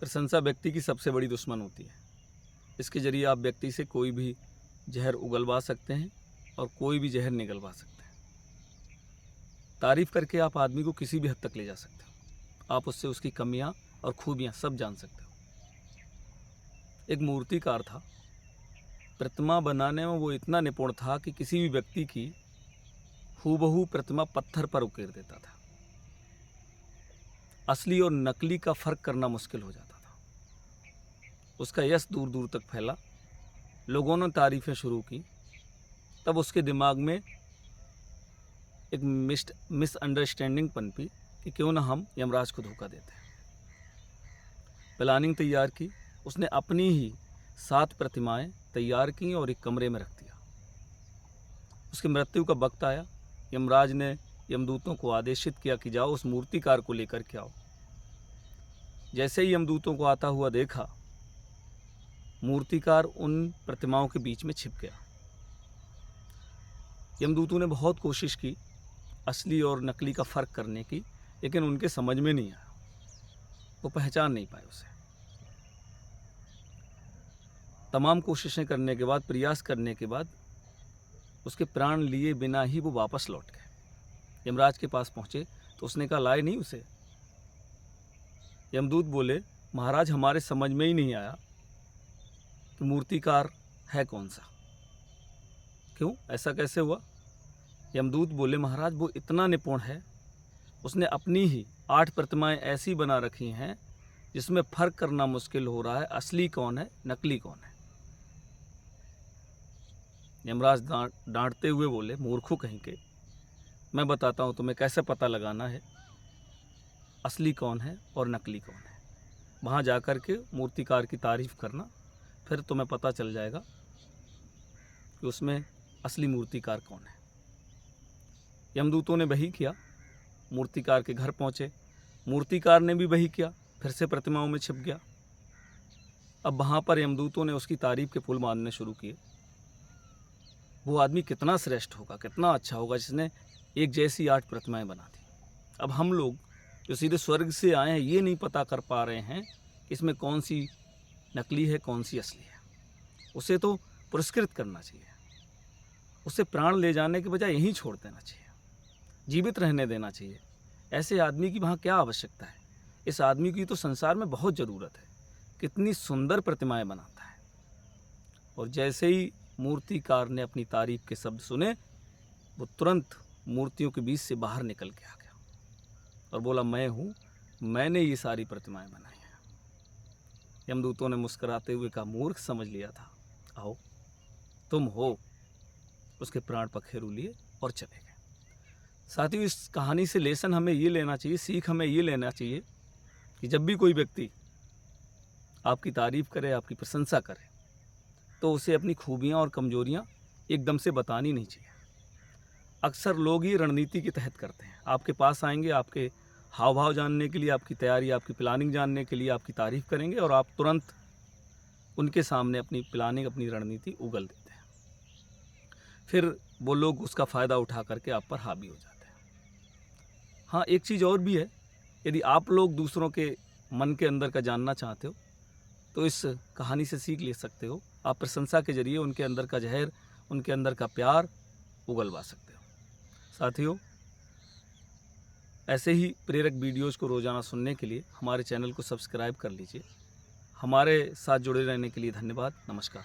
प्रशंसा व्यक्ति की सबसे बड़ी दुश्मन होती है। इसके जरिए आप व्यक्ति से कोई भी जहर उगलवा सकते हैं और कोई भी जहर निगलवा सकते हैं। तारीफ़ करके आप आदमी को किसी भी हद तक ले जा सकते हो। आप उससे उसकी कमियां और खूबियां सब जान सकते हो। एक मूर्तिकार था, प्रतिमा बनाने में वो इतना निपुण था कि किसी भी व्यक्ति की हूबहू प्रतिमा पत्थर पर उकेर देता था। असली और नकली का फर्क करना मुश्किल हो जाता था। उसका यश दूर दूर तक फैला, लोगों ने तारीफ़ें शुरू की। तब उसके दिमाग में एक मिसअंडरस्टैंडिंग पनपी कि क्यों ना हम यमराज को धोखा देते हैं। प्लानिंग तैयार की, उसने अपनी ही 7 प्रतिमाएं तैयार की और एक कमरे में रख दिया। उसकी मृत्यु का वक्त आया। यमराज ने यमदूतों को आदेशित किया कि जाओ उस मूर्तिकार को लेकर के आओ। जैसे ही यमदूतों को आता हुआ देखा, मूर्तिकार उन प्रतिमाओं के बीच में छिप गया। यमदूतों ने बहुत कोशिश की असली और नकली का फ़र्क करने की, लेकिन उनके समझ में नहीं आया। वो पहचान नहीं पाए उसे। तमाम कोशिशें करने के बाद, प्रयास करने के बाद उसके प्राण लिए बिना ही वो वापस लौट गए। यमराज के पास पहुँचे तो उसने कहा लाए नहीं उसे। यमदूत बोले महाराज हमारे समझ में ही नहीं आया कि मूर्तिकार है कौन सा, क्यों ऐसा कैसे हुआ। यमदूत बोले महाराज वो इतना निपुण है, उसने अपनी ही 8 प्रतिमाएं ऐसी बना रखी हैं जिसमें फ़र्क करना मुश्किल हो रहा है असली कौन है नकली कौन है। यमराज डांटते हुए बोले मूर्खों कहीं के, मैं बताता हूँ तुम्हें कैसे पता लगाना है असली कौन है और नकली कौन है। वहाँ जाकर के मूर्तिकार की तारीफ़ करना, फिर तुम्हें पता चल जाएगा कि उसमें असली मूर्तिकार कौन है। यमदूतों ने वही किया, मूर्तिकार के घर पहुँचे। मूर्तिकार ने भी वही किया, फिर से प्रतिमाओं में छिप गया। अब वहाँ पर यमदूतों ने उसकी तारीफ़ के पुल बांधने शुरू किए। वो आदमी कितना श्रेष्ठ होगा, कितना अच्छा होगा जिसने एक जैसी 8 प्रतिमाएं बना दी। अब हम लोग जो सीधे स्वर्ग से आए हैं ये नहीं पता कर पा रहे हैं कि इसमें कौन सी नकली है कौन सी असली है। उसे तो पुरस्कृत करना चाहिए, उसे प्राण ले जाने के बजाय यहीं छोड़ देना चाहिए, जीवित रहने देना चाहिए। ऐसे आदमी की वहाँ क्या आवश्यकता है। इस आदमी की तो संसार में बहुत ज़रूरत है। कितनी सुंदर प्रतिमाएं बनाता है। और जैसे ही मूर्तिकार ने अपनी तारीफ़ के शब्द सुने, वो तुरंत मूर्तियों के बीच से बाहर निकल के आ गया और बोला मैं हूँ, मैंने ये सारी प्रतिमाएं बनाई हैं। यमदूतों ने मुस्कुराते हुए कहा मूर्ख समझ लिया था, आओ तुम हो। उसके प्राण पखेरु लिए और चले गए। साथियों इस कहानी से लेसन हमें ये लेना चाहिए, सीख हमें ये लेना चाहिए कि जब भी कोई व्यक्ति आपकी तारीफ़ करे, आपकी प्रशंसा करे, तो उसे अपनी खूबियाँ और कमजोरियाँ एकदम से बतानी नहीं चाहिए। अक्सर लोग ये रणनीति के तहत करते हैं। आपके पास आएंगे, आपके हाव भाव जानने के लिए, आपकी तैयारी, आपकी प्लानिंग जानने के लिए आपकी तारीफ़ करेंगे और आप तुरंत उनके सामने अपनी प्लानिंग, अपनी रणनीति उगल देते हैं। फिर वो लोग उसका फ़ायदा उठा करके आप पर हावी हो जाते हैं। हाँ, एक चीज़ और भी है, यदि आप लोग दूसरों के मन के अंदर का जानना चाहते हो तो इस कहानी से सीख ले सकते हो। आप प्रशंसा के जरिए उनके अंदर का जहर, उनके अंदर का प्यार उगलवा सकते हो। साथियों ऐसे ही प्रेरक वीडियोज़ को रोज़ाना सुनने के लिए हमारे चैनल को सब्सक्राइब कर लीजिए। हमारे साथ जुड़े रहने के लिए धन्यवाद। नमस्कार।